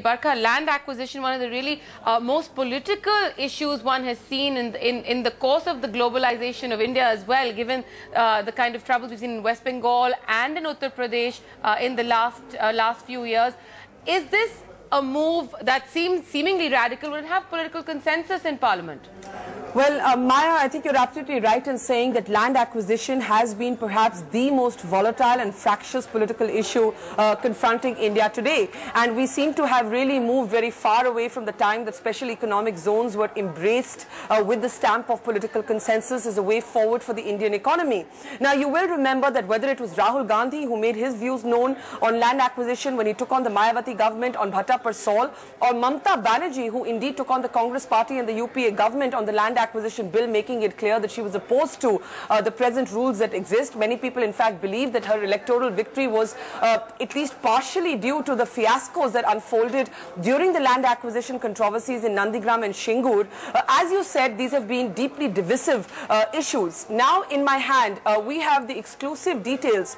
Barkha, land acquisition, one of the really most political issues one has seen in the course of the globalization of India as well, given the kind of troubles we've seen in West Bengal and in Uttar Pradesh in the last few years. Is this a move that seems seemingly radical? Will it have political consensus in Parliament? Well, Maya, I think you're absolutely right in saying that land acquisition has been perhaps the most volatile and fractious political issue confronting India today. And we seem to have really moved very far away from the time that special economic zones were embraced with the stamp of political consensus as a way forward for the Indian economy. Now, you will remember that whether it was Rahul Gandhi who made his views known on land acquisition when he took on the Mayawati government on Bhatta Parsol, or Mamata Banerjee who indeed took on the Congress party and the UPA government on the land acquisition bill, making it clear that she was opposed to the present rules that exist. Many people in fact believe that her electoral victory was at least partially due to the fiascos that unfolded during the land acquisition controversies in Nandigram and Shingur. As you said, these have been deeply divisive issues. Now in my hand we have the exclusive details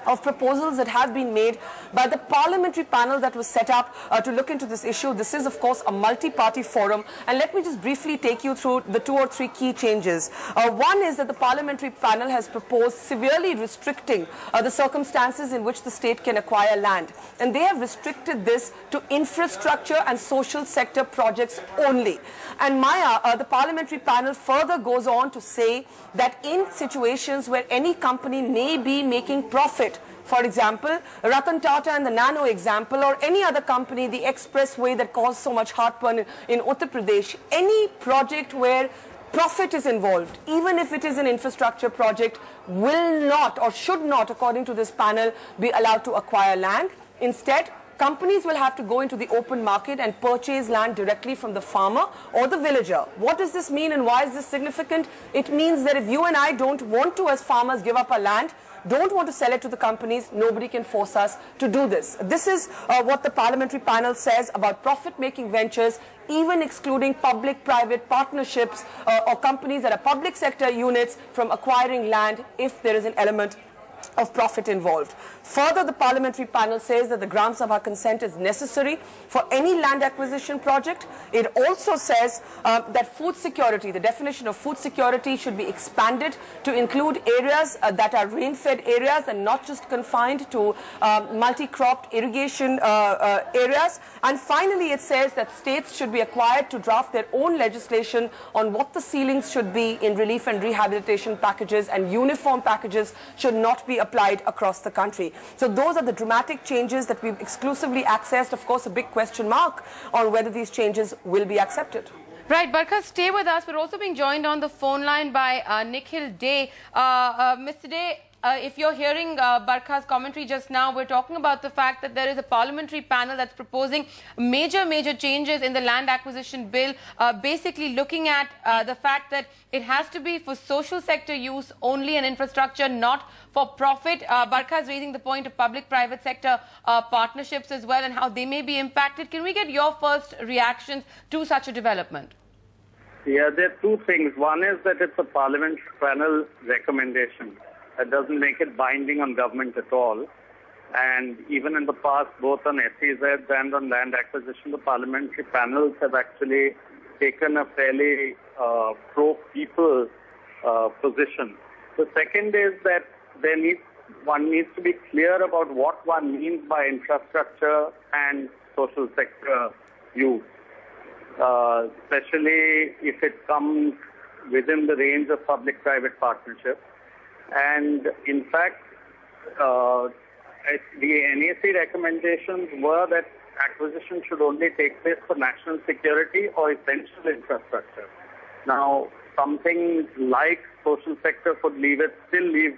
of proposals that have been made by the parliamentary panel that was set up to look into this issue. This is, of course, a multi-party forum. And let me just briefly take you through the 2 or 3 key changes. One is that the parliamentary panel has proposed severely restricting the circumstances in which the state can acquire land. And they have restricted this to infrastructure and social sector projects only. And Maya, the parliamentary panel further goes on to say that in situations where any company may be making profit, for example, Ratan Tata and the Nano example, or any other company, the expressway that caused so much heartburn in Uttar Pradesh, any project where profit is involved, even if it is an infrastructure project, will not or should not, according to this panel, be allowed to acquire land. Instead, companies will have to go into the open market and purchase land directly from the farmer or the villager. What does this mean and why is this significant? It means that if you and I don't want to, as farmers, give up our land, don't want to sell it to the companies, nobody can force us to do this. This is what the parliamentary panel says about profit-making ventures, even excluding public-private partnerships or companies that are public sector units from acquiring land if there is an element of profit involved. Further, the parliamentary panel says that the Gram Sabha consent is necessary for any land acquisition project. It also says that food security, the definition of food security, should be expanded to include areas that are rain-fed areas and not just confined to multi-cropped irrigation areas. And finally, it says that states should be required to draft their own legislation on what the ceilings should be in relief and rehabilitation packages, and uniform packages should not be applied across the country. So those are the dramatic changes that we've exclusively accessed. Of course, a big question mark on whether these changes will be accepted. Right, Barkha, stay with us. We're also being joined on the phone line by Nikhil Day. Mr. Day, if you're hearing Barkha's commentary just now, we're talking about the fact that there is a parliamentary panel that's proposing major changes in the land acquisition bill, basically looking at the fact that it has to be for social sector use only and infrastructure, not for profit. Barkha is raising the point of public-private sector partnerships as well and how they may be impacted. Can we get your first reactions to such a development? Yeah, there are 2 things. One is that it's a parliamentary panel recommendation. That doesn't make it binding on government at all. And even in the past, both on SEZ and on land acquisition, the parliamentary panels have actually taken a fairly pro-people position. The second is that one needs to be clear about what one means by infrastructure and social sector use, especially if it comes within the range of public-private partnerships. And in fact, the NAC recommendations were that acquisition should only take place for national security or essential infrastructure. Now, something like social sector could still leave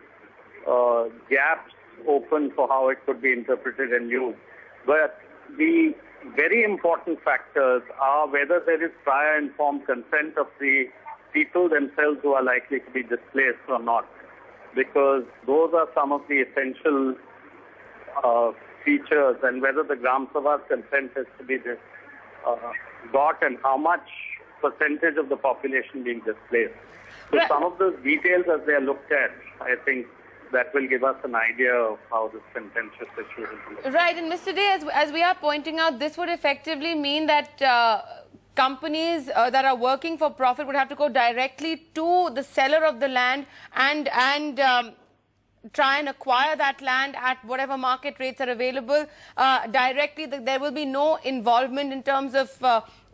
gaps open for how it could be interpreted and used. But the very important factors are whether there is prior informed consent of the people themselves who are likely to be displaced or not, because those are some of the essential features, and whether the Gram Sabha's consent has to be got and how much percentage of the population being displaced. So some of those details, as they are looked at, I think that will give us an idea of how this contentious issue is. Right, and Mr. Day, as we are pointing out, this would effectively mean that companies that are working for profit would have to go directly to the seller of the land and try and acquire that land at whatever market rates are available directly. There will be no involvement in terms of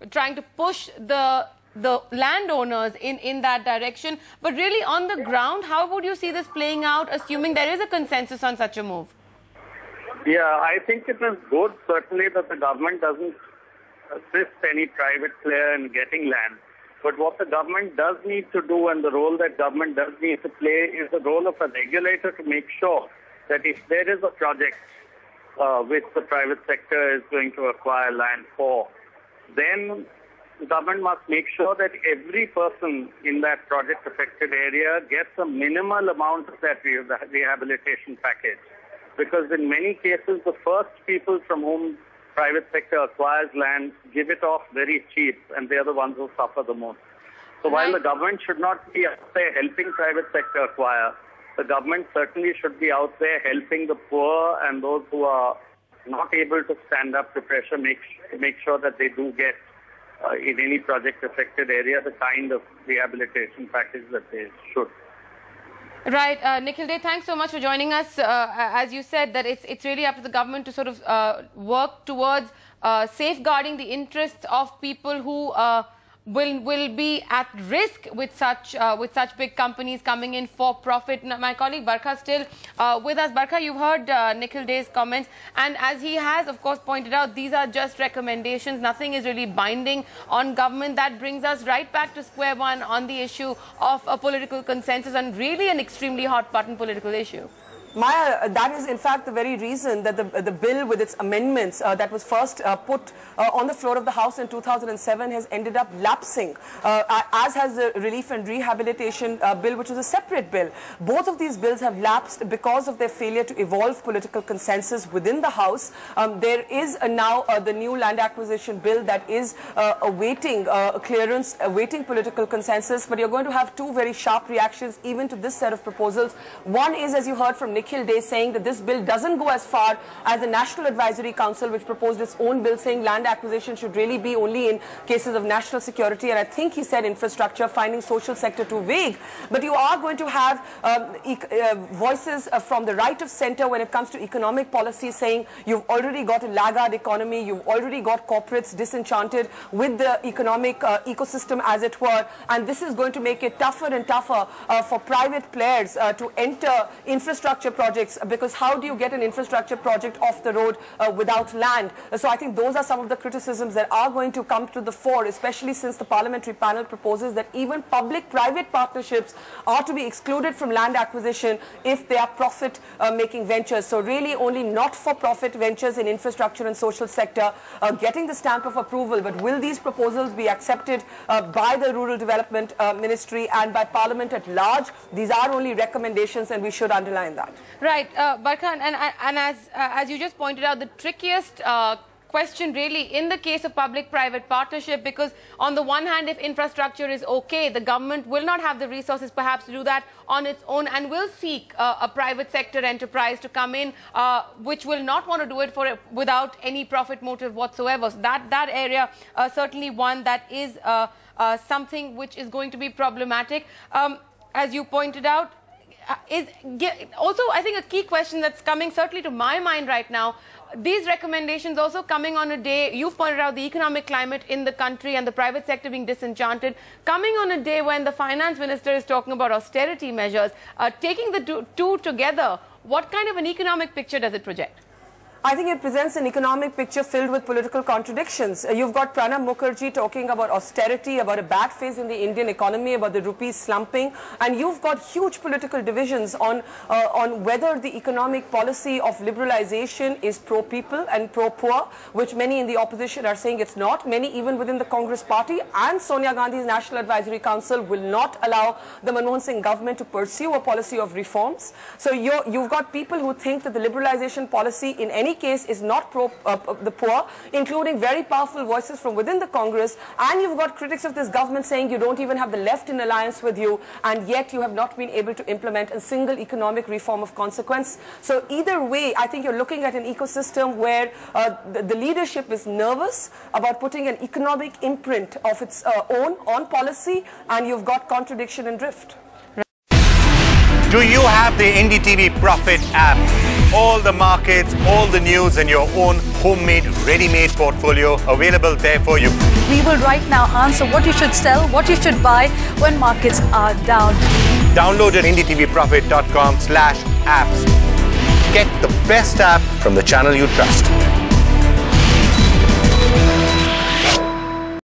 trying to push the landowners in that direction. But really on the ground, how would you see this playing out, assuming there is a consensus on such a move? Yeah, I think it is good, certainly, that the government doesn't assist any private player in getting land. But what the government does need to do, and the role that government does need to play, is the role of a regulator to make sure that if there is a project which the private sector is going to acquire land for, then the government must make sure that every person in that project-affected area gets a minimal amount of that rehabilitation package. Because in many cases, the first people from whom private sector acquires land give it off very cheap, and they are the ones who suffer the most. So while the government should not be out there helping private sector acquire, the government certainly should be out there helping the poor and those who are not able to stand up to pressure, make sure that they do get in any project-affected area the kind of rehabilitation package that they should. Right, Nikhil Dey, thanks so much for joining us. As you said, that it's really up to the government to sort of work towards safeguarding the interests of people who will be at risk with such big companies coming in for profit. Now, my colleague Barkha is still with us. Barkha, you've heard Nikhil Dey's comments, and as he has, of course, pointed out, these are just recommendations. Nothing is really binding on government. That brings us right back to square one on the issue of a political consensus, and really an extremely hot-button political issue. Maya, that is in fact the very reason that the bill with its amendments that was first put on the floor of the House in 2007 has ended up lapsing, as has the Relief and Rehabilitation Bill, which is a separate bill. Both of these bills have lapsed because of their failure to evolve political consensus within the House. There is now the new Land Acquisition Bill that is awaiting clearance, awaiting political consensus, but you're going to have two very sharp reactions even to this set of proposals. One is, as you heard from Nikhil Dey, saying that this bill doesn't go as far as the National Advisory Council, which proposed its own bill, saying land acquisition should really be only in cases of national security, and I think he said infrastructure, finding social sector too vague. But you are going to have voices from the right of centre when it comes to economic policy, saying you've already got a laggard economy, you've already got corporates disenchanted with the economic ecosystem, as it were, and this is going to make it tougher and tougher for private players to enter infrastructure projects, because how do you get an infrastructure project off the road without land? So I think those are some of the criticisms that are going to come to the fore, especially since the parliamentary panel proposes that even public-private partnerships are to be excluded from land acquisition if they are profit-making ventures. So really only not-for-profit ventures in infrastructure and social sector getting the stamp of approval. But will these proposals be accepted by the Rural Development Ministry and by Parliament at large? These are only recommendations, and we should underline that. Right, Barkha, and as you just pointed out, the trickiest question really in the case of public-private partnership, because on the one hand, if infrastructure is okay, the government will not have the resources perhaps to do that on its own, and will seek a private sector enterprise to come in, which will not want to do it without any profit motive whatsoever. So that area certainly one that is something which is going to be problematic. As you pointed out, also, I think a key question that's coming certainly to my mind right now, these recommendations also coming on a day, you've pointed out the economic climate in the country and the private sector being disenchanted, coming on a day when the finance minister is talking about austerity measures, taking the two together, what kind of an economic picture does it project? I think it presents an economic picture filled with political contradictions. You've got Pranab Mukherjee talking about austerity, about a bad phase in the Indian economy, about the rupee slumping, and you've got huge political divisions on whether the economic policy of liberalization is pro-people and pro-poor, which many in the opposition are saying it's not. Many even within the Congress party and Sonia Gandhi's National Advisory Council will not allow the Manmohan Singh government to pursue a policy of reforms. So you've got people who think that the liberalization policy in any any case is not pro the poor, including very powerful voices from within the Congress, and you've got critics of this government saying you don't even have the left in alliance with you, and yet you have not been able to implement a single economic reform of consequence. So either way, I think you're looking at an ecosystem where the leadership is nervous about putting an economic imprint of its own on policy, and you've got contradiction and drift. Do you have the NDTV Profit app? All the markets, all the news and your own homemade, ready-made portfolio available there for you. We will right now answer what you should sell, what you should buy when markets are down. Download at ndtvprofit.com/apps. Get the best app from the channel you trust.